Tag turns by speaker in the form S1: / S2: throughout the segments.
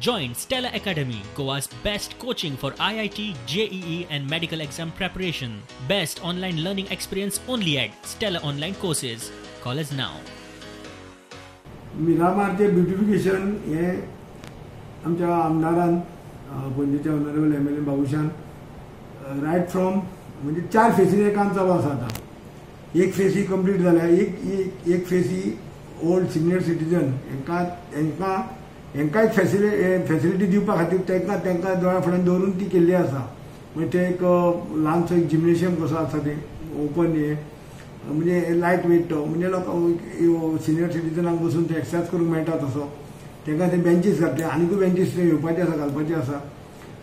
S1: Join Stella Academy, Goa's best coaching for IIT, JEE and medical exam preparation. Best online learning experience only at Stella Online Courses. Call us now.
S2: मिरामारचे beautification हे आमच्या आमदारान पणजेचे honourable MLA बाबुशान रायट from म्हणजे 4 फेसीचे काम चालू आसा आता. एक फेस ही कंप्लीट जाल्या, एक फेस ही ओल्ड सिनियर सिटीजन हेंकाय फॅसिलिटी दिवपा खातीर तेंकां दोळ्या फुड्यान दवरून ती केल्ली आसा. म्हणजे ते एक ल्हानसो एक जिम्नेशियम कसो आसा ते ओपन हे म्हणजे लायट वेट म्हणजे लोक सिनियर सिटीजनांक बसून ते एक्सरसाइज करूंक मेळटा तसो. तेंकां ते बेंचीस घातले, आनीकूय बेंचीस ते येवपाचे आसा, घालपाचे आसा.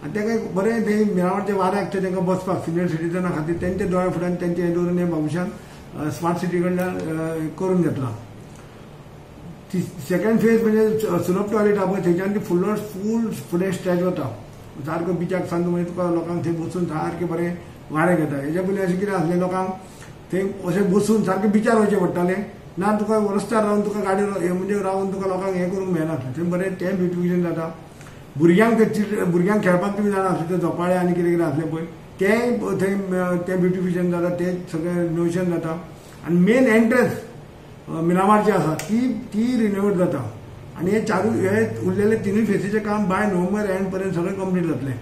S2: आनी तेका बरें ते मिरामारच्या वाऱ्याक ते तेंकां बसपाक सिनियर सिटीजना खातीर तेंचे दोळ्या फुड्यान तेंचे हे दवरून हे बाबुशान स्मार्ट सिटी कडल्यान करून घेतला. सेकंड फेज म्हणजे सुलभ टॉयलेट आहा पळय थंयच्यान ती फूल फुडें स्ट्रेच वता सारको बिचाक सांग म्हणजे तुका लोकांक थंय बसून सारकें बरें वारें घेता. हेच्या पयलीं अशें कितें आसलें लोकांक थंय अशें बसून सारकें बिचार वयचें पडटालें ना तुका रस्त्यार रावन तुका गाडी म्हणजे रावन तुका लोकांक हें करूंक मेळनासलें. थंय बरें तें ब्युटिफिकेशन जाता. भुरग्यांक खेळपाक तुमी जाणा आसलें ते झोपाळे आनी कितें कितें आसलें पळय तें थंय तें ब्युटिफिकेशन जाता, तें सगळें रिनोवेशन जाता. आनी मेन एंट्रन्स मिरामारची आसा ती रिनोवेट जाता. आनी हे उरलेले 3 फेसीचें काम बाय नोव्हेंबर एंड पर्यंत सगळें कंप्लीट जातलें.